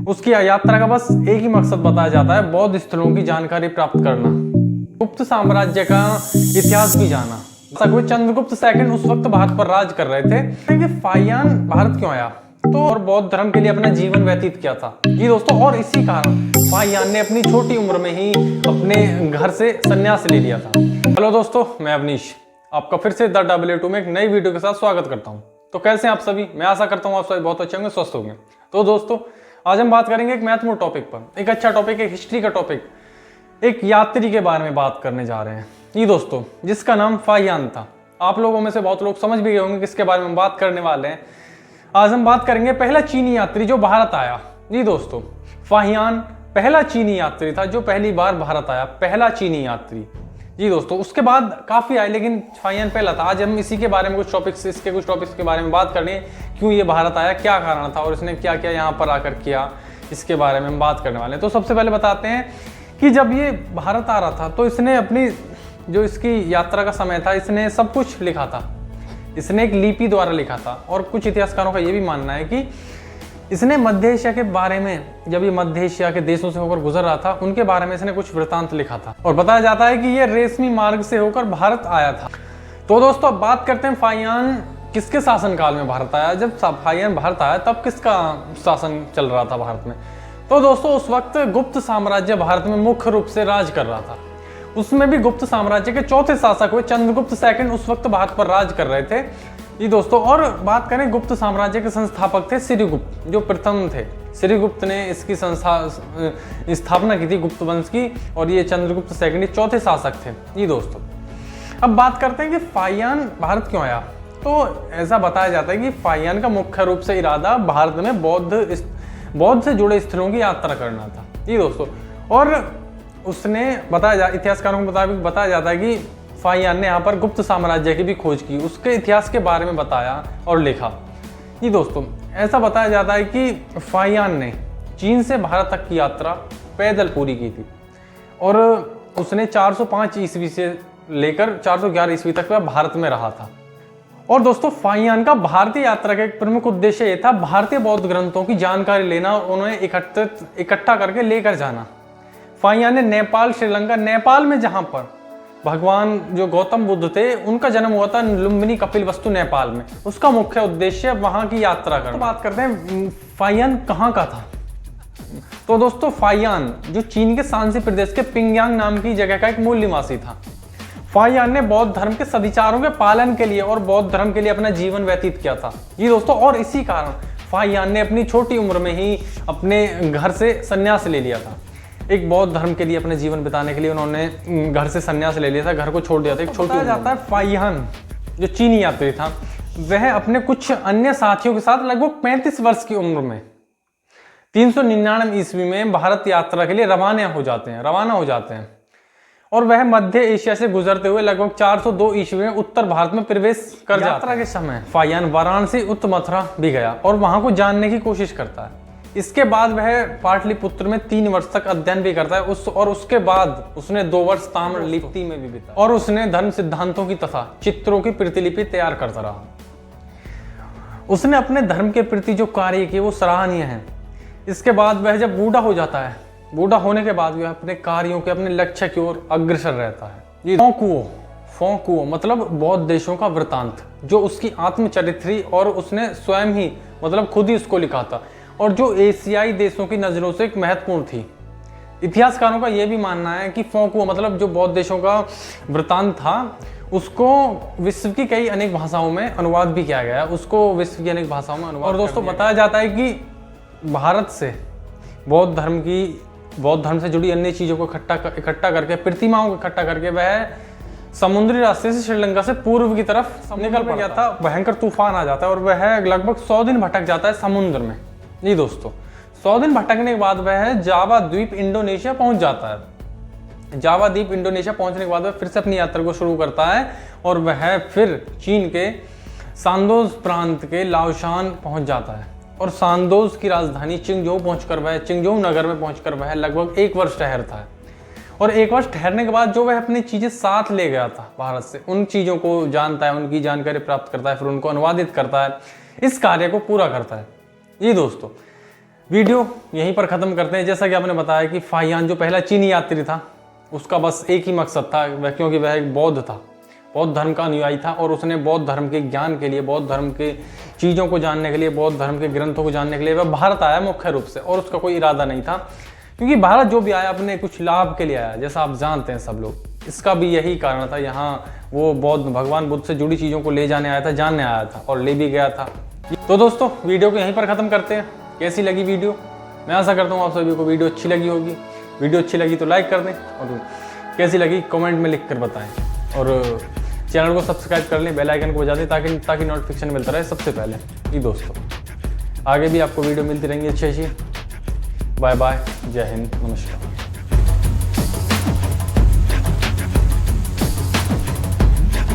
उसकी यात्रा का बस एक ही मकसद बताया जाता है, बौद्ध स्थलों की जानकारी प्राप्त करना, गुप्त साम्राज्य का इतिहास भी जाना। चंद्रगुप्त सेकंड उस वक्त भारत पर राज कर रहे थे कि फाहियान भारत क्यों आया तो और बौद्ध धर्म के लिए अपना जीवन व्यतीत किया था जी दोस्तों। और इसी कारण फाहियान ने अपनी छोटी उम्र में ही अपने घर से संन्यास ले लिया था। हेलो दोस्तों, मैं अवनीश आपका फिर से द W2 में एक नई वीडियो के साथ स्वागत करता हूं। तो कैसे हैं आप सभी? मैं आशा करता हूं आप सभी बहुत अच्छे होंगे, स्वस्थ होंगे। तो दोस्तों आज हम बात करेंगे एक महत्वपूर्ण टॉपिक पर, एक अच्छा टॉपिक, एक हिस्ट्री का टॉपिक, एक यात्री के बारे में बात करने जा रहे हैं ये दोस्तों, जिसका नाम फाहियान था। आप लोगों में से बहुत लोग समझ भी गए होंगे किसके बारे में बात करने वाले हैं। आज हम बात करेंगे पहला चीनी यात्री जो भारत आया जी दोस्तों। फाहियान पहला चीनी यात्री था जो पहली बार भारत आया, पहला चीनी यात्री जी दोस्तों। उसके बाद काफी आए लेकिन फाहियान पहला था। आज हम इसी के बारे में कुछ टॉपिक्स के बारे में बात करनी है, क्यों ये भारत आया, क्या कारण था और इसने क्या क्या यहाँ पर आकर किया, इसके बारे में हम बात करने वाले हैं। तो सबसे पहले बताते हैं कि जब ये भारत आ रहा था तो इसने अपनी जो इसकी यात्रा का समय था, इसने सब कुछ लिखा था। इसने एक लिपि द्वारा लिखा था और कुछ इतिहासकारों का ये भी मानना है कि इसने मध्य एशिया के बारे में, जब ये मध्य एशिया के देशों से होकर गुजर रहा था, उनके बारे में इसने कुछ वृत्तांत लिखा था। और बताया जाता है कि ये रेशमी मार्ग से होकर भारत आया था। तो दोस्तों अब बात करते हैं फाहियान किसके शासनकाल में भारत आया। जब फाहियान भारत आया तब किसका शासन चल रहा था भारत में? तो दोस्तों उस वक्त गुप्त साम्राज्य भारत में मुख्य रूप से राज कर रहा था। उसमें भी गुप्त साम्राज्य के चौथे शासक हुए चंद्रगुप्त सेकंड उस वक्त भारत पर राज कर रहे थे ये दोस्तों। और बात करें गुप्त साम्राज्य के संस्थापक थे श्रीगुप्त, जो प्रथम थे। श्रीगुप्त ने इसकी स्थापना की थी गुप्त वंश की, और ये चंद्रगुप्त सेकंड चौथे शासक थे ये दोस्तों। अब बात करते हैं कि फाहियान भारत क्यों आया। तो ऐसा बताया जाता है कि फाहियान का मुख्य रूप से इरादा भारत में बौद्ध से जुड़े स्थलों की यात्रा करना था ये दोस्तों। और उसने इतिहासकारों के मुताबिक बताया जाता है कि फाहियान ने यहाँ पर गुप्त साम्राज्य की भी खोज की, उसके इतिहास के बारे में बताया और लिखा ये दोस्तों। ऐसा बताया जाता है कि फाहियान ने चीन से भारत तक की यात्रा पैदल पूरी की थी और उसने 405 ईस्वी से लेकर 411 ईस्वी तक वह भारत में रहा था। और दोस्तों फाहियान का भारतीय यात्रा का एक प्रमुख उद्देश्य यह था भारतीय बौद्ध ग्रंथों की जानकारी लेना और उन्हें इकट्ठा करके लेकर जाना। फाहियान ने नेपाल, श्रीलंका, नेपाल में जहां पर भगवान जो गौतम बुद्ध थे उनका जन्म हुआ था लुम्बिनी कपिलवस्तु नेपाल में, उसका मुख्य उद्देश्य वहां की यात्रा करना। तो बात करते हैं फाहियान कहां का था। तो दोस्तों फाहियान जो चीन के शांसी प्रदेश के पिंगयांग नाम की जगह का एक मूल निवासी था। फाहियान ने बौद्ध धर्म के सदाचारों के पालन के लिए और बौद्ध धर्म के लिए अपना जीवन व्यतीत किया था ये दोस्तों। और इसी कारण फाहियान ने अपनी छोटी उम्र में ही अपने घर से संन्यास ले लिया था। एक बौद्ध धर्म के लिए अपने जीवन बिताने के लिए उन्होंने घर से संन्यास ले लिया था, घर को छोड़ दिया था। एक छोटी जाता है फाहियान जो चीनी यात्री था, वह अपने कुछ अन्य साथियों के साथ लगभग 35 वर्ष की उम्र में 399 ईस्वी में भारत यात्रा के लिए रवाना हो जाते हैं और वह मध्य एशिया से गुजरते हुए लगभग 402 ईस्वी में उत्तर भारत में प्रवेश कर जाता है। यात्रा के समय फाहियान वाराणसी, उत्तर मथुरा भी गया और वहां को जानने की कोशिश करता है। इसके बाद वह पाटलिपुत्र में 3 वर्ष तक अध्ययन भी करता है उसके बाद उसने 2 वर्ष ताम्रलिप्ति में भी बिताया और उसने धर्म सिद्धांतों की तथा चित्रों की प्रतिलिपि तैयार करता रहा। उसने अपने धर्म के प्रति जो कार्य किए वो सराहनीय है। इसके बाद वह जब बूढ़ा हो जाता है, बूढ़ा होने के बाद वह अपने कार्यों के, अपने लक्ष्य की ओर अग्रसर रहता है। फोंकुओ मतलब बौद्ध देशों का वृतांत, जो उसकी आत्मचरित्री और उसने स्वयं ही मतलब खुद ही उसको लिखा था और जो एशियाई देशों की नजरों से एक महत्वपूर्ण थी। इतिहासकारों का यह भी मानना है कि फोंकुओ मतलब जो बौद्ध देशों का वृतांत था, उसको विश्व की कई अनेक भाषाओं में अनुवाद भी किया गया है, उसको विश्व की अनेक भाषाओं में अनुवाद। और दोस्तों बताया जाता है कि भारत से बौद्ध धर्म से जुड़ी अन्य चीजों को इकट्ठा करके, प्रतिमाओं को इकट्ठा करके वह समुद्री रास्ते से श्रीलंका से पूर्व की तरफ निकल गया था। भयंकर तूफान आ जाता है और वह लगभग 100 दिन भटक जाता है समुद्र में जी दोस्तों। 100 दिन भटकने के बाद वह जावा द्वीप इंडोनेशिया पहुंच जाता है। जावा द्वीप इंडोनेशिया पहुंचने के बाद वह फिर से अपनी यात्रा को शुरू करता है और वह फिर चीन के सांदोज प्रांत के लाओशान पहुंच जाता है और सांदोज की राजधानी चिंगजोउ नगर में पहुंचकर वह लगभग 1 वर्ष ठहरता है। और 1 वर्ष ठहरने के बाद जो वह अपनी चीजें साथ ले गया था भारत से, उन चीजों को जानता है, उनकी जानकारी प्राप्त करता है, फिर उनको अनुवादित करता है, इस कार्य को पूरा करता है ये दोस्तों। वीडियो यहीं पर ख़त्म करते हैं। जैसा कि आपने बताया कि फाहियान जो पहला चीनी यात्री था उसका बस एक ही मकसद था, वह क्योंकि वह एक बौद्ध था, बौद्ध धर्म का अनुयायी था और उसने बौद्ध धर्म के ज्ञान के लिए, बौद्ध धर्म के चीज़ों को जानने के लिए, बौद्ध धर्म के ग्रंथों को जानने के लिए वह भारत आया मुख्य रूप से। और उसका कोई इरादा नहीं था, क्योंकि भारत जो भी आया अपने कुछ लाभ के लिए आया, जैसा आप जानते हैं सब लोग। इसका भी यही कारण था, यहाँ वो बौद्ध भगवान बुद्ध से जुड़ी चीज़ों को ले जाने आया था, जानने आया था और ले भी गया था। तो दोस्तों वीडियो को यहीं पर ख़त्म करते हैं। कैसी लगी वीडियो? मैं आशा करता हूँ आप सभी को वीडियो अच्छी लगी होगी। वीडियो अच्छी लगी तो लाइक कर दें और कैसी लगी कमेंट में लिख कर बताएं और चैनल को सब्सक्राइब कर लें, बेल आइकन को बजा दें ताकि नोटिफिकेशन मिलता रहे सबसे पहले। ये दोस्तों आगे भी आपको वीडियो मिलती रहेंगी अच्छी अच्छी। बाय बाय, जय हिंद, नमस्कार।